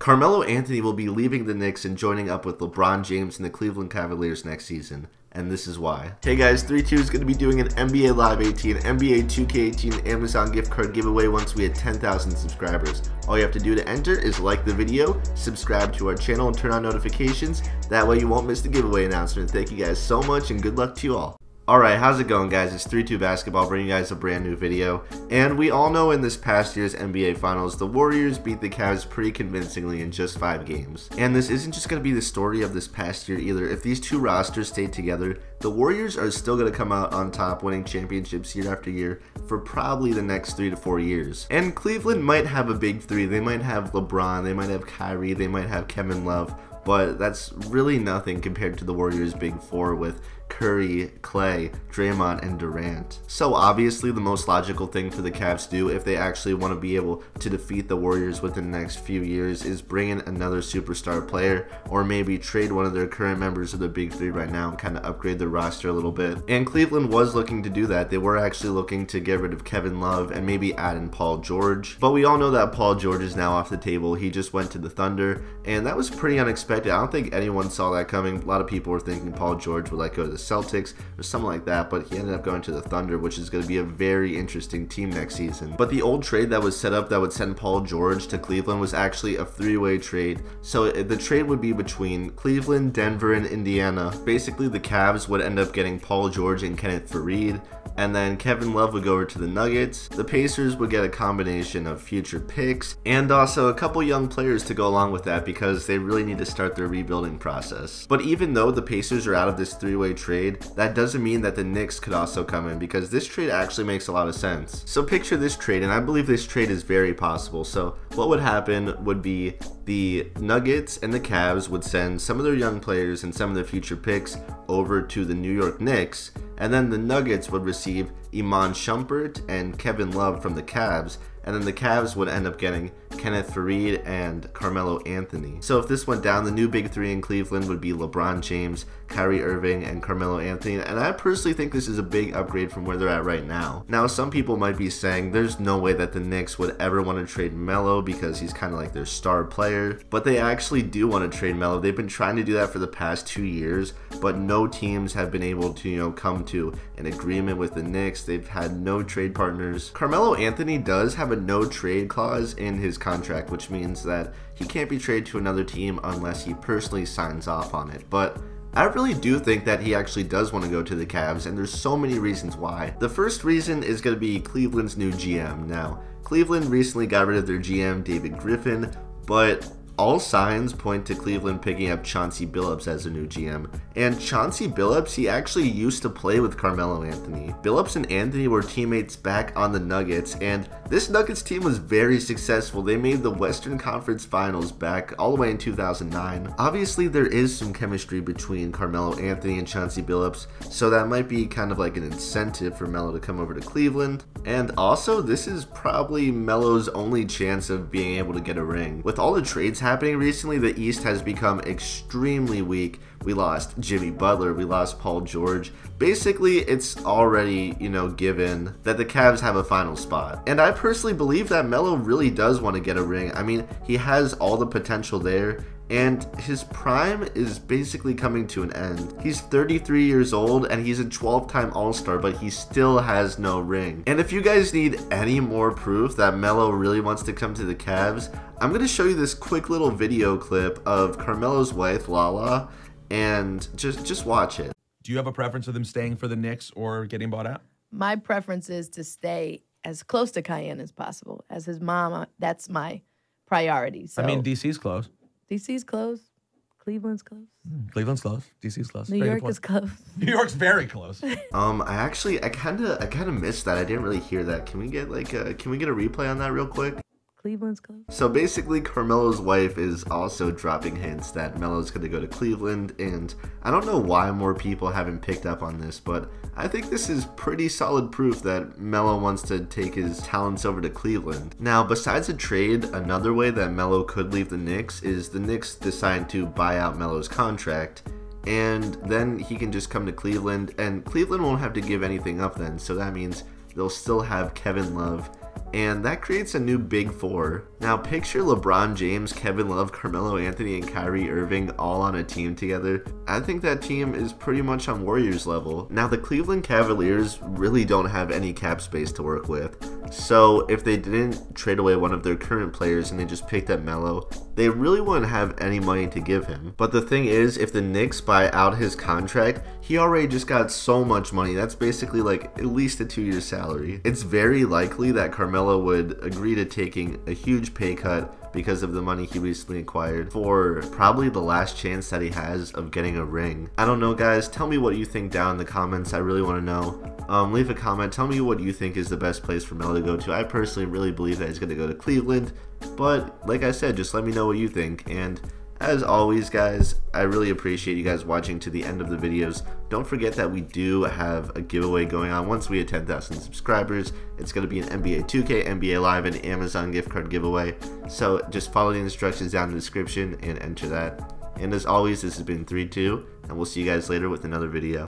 Carmelo Anthony will be leaving the Knicks and joining up with LeBron James and the Cleveland Cavaliers next season. And this is why. Hey guys, ThreeTwo is going to be doing an NBA Live 18, NBA 2K18 Amazon gift card giveaway once we hit 10,000 subscribers. All you have to do to enter is like the video, subscribe to our channel, and turn on notifications. That way you won't miss the giveaway announcement. Thank you guys so much and good luck to you all. Alright, how's it going guys? It's ThreeTwo Basketball bringing you guys a brand new video. And we all know in this past year's NBA Finals, the Warriors beat the Cavs pretty convincingly in just 5 games. And this isn't just going to be the story of this past year either. If these two rosters stay together, the Warriors are still going to come out on top, winning championships year after year for probably the next 3 to 4 years. And Cleveland might have a big three. They might have LeBron, they might have Kyrie, they might have Kevin Love. But that's really nothing compared to the Warriors' big four with Curry, Clay, Draymond, and Durant. So obviously the most logical thing for the Cavs to do if they actually want to be able to defeat the Warriors within the next few years is bring in another superstar player, or maybe trade one of their current members of the big three right now and kind of upgrade their roster a little bit. And Cleveland was looking to do that. They were actually looking to get rid of Kevin Love and maybe add in Paul George. But we all know that Paul George is now off the table. He just went to the Thunder, and that was pretty unexpected. I don't think anyone saw that coming. A lot of people were thinking Paul George would go to the Celtics or something like that, but he ended up going to the Thunder, which is going to be a very interesting team next season. But the old trade that was set up that would send Paul George to Cleveland was actually a 3-way trade. So the trade would be between Cleveland, Denver, and Indiana. Basically, the Cavs would end up getting Paul George and Kenneth Faried, and then Kevin Love would go over to the Nuggets. The Pacers would get a combination of future picks and also a couple young players to go along with that because they really need to start their rebuilding process. But even though the Pacers are out of this 3-way trade, that doesn't mean that the Knicks could also come in, because this trade actually makes a lot of sense. So picture this trade, and I believe this trade is very possible. So what would happen would be the Nuggets and the Cavs would send some of their young players and some of their future picks over to the New York Knicks, and then the Nuggets would receive Iman Shumpert and Kevin Love from the Cavs, and then the Cavs would end up getting Kenneth Faried and Carmelo Anthony. So if this went down, the new big three in Cleveland would be LeBron James, Kyrie Irving, and Carmelo Anthony, and I personally think this is a big upgrade from where they're at right now. Now, some people might be saying there's no way that the Knicks would ever want to trade Melo because he's kind of like their star player, but they actually do want to trade Melo. They've been trying to do that for the past 2 years, but no teams have been able to, come to an agreement with the Knicks. They've had no trade partners. Carmelo Anthony does have a no trade clause in his contract, which means that he can't be traded to another team unless he personally signs off on it. But I really do think that he actually does want to go to the Cavs, and there's so many reasons why. The first reason is going to be Cleveland's new GM. Now, Cleveland recently got rid of their GM, David Griffin, but all signs point to Cleveland picking up Chauncey Billups as their new GM. And Chauncey Billups, he actually used to play with Carmelo Anthony. Billups and Anthony were teammates back on the Nuggets, and this Nuggets team was very successful. They made the Western Conference Finals back all the way in 2009. Obviously, there is some chemistry between Carmelo Anthony and Chauncey Billups, so that might be kind of like an incentive for Melo to come over to Cleveland. And also, this is probably Melo's only chance of being able to get a ring. With all the trades happening recently, the East has become extremely weak. We lost Jimmy Butler, we lost Paul George. Basically, it's already, given that the Cavs have a final spot. And I personally believe that Melo really does want to get a ring. I mean, he has all the potential there, and his prime is basically coming to an end. He's 33 years old and he's a 12-time All-Star, but he still has no ring. And if you guys need any more proof that Melo really wants to come to the Cavs, I'm going to show you this quick little video clip of Carmelo's wife, Lala, and just watch it. Do you have a preference of them staying for the Knicks or getting bought out? My preference is to stay as close to Cayenne as possible. As his mom, that's my priority. So. I mean, DC's close. DC's close. Cleveland's close. Cleveland's close. DC's close. New York is close. New York's very close. I kind of missed that. I didn't really hear that. Can we get can we get a replay on that real quick? Cleveland's close. So basically, Carmelo's wife is also dropping hints that Melo's going to go to Cleveland, and I don't know why more people haven't picked up on this, but I think this is pretty solid proof that Melo wants to take his talents over to Cleveland. Now, besides a trade, another way that Melo could leave the Knicks is the Knicks decide to buy out Melo's contract, and then he can just come to Cleveland, and Cleveland won't have to give anything up then, so that means they'll still have Kevin Love and that creates a new big four. Now picture LeBron James, Kevin Love, Carmelo Anthony, and Kyrie Irving all on a team together. I think that team is pretty much on Warriors level. Now the Cleveland Cavaliers really don't have any cap space to work with, so if they didn't trade away one of their current players and they just picked up Melo, they really wouldn't have any money to give him. But the thing is, if the Knicks buy out his contract, he already just got so much money. That's basically like at least a 2-year salary. It's very likely that Carmelo would agree to taking a huge pay cut because of the money he recently acquired for probably the last chance that he has of getting a ring. I don't know, guys. Tell me what you think down in the comments. I really want to know. Leave a comment. Tell me what you think is the best place for Melo to go to. I personally really believe that he's going to go to Cleveland, but like I said, just let me know what you think. And as always, guys, I really appreciate you guys watching to the end of the videos. Don't forget that we do have a giveaway going on. Once we hit 10,000 subscribers, it's going to be an NBA 2K, NBA Live, and Amazon gift card giveaway. So just follow the instructions down in the description and enter that. And as always, this has been ThreeTwo, and we'll see you guys later with another video.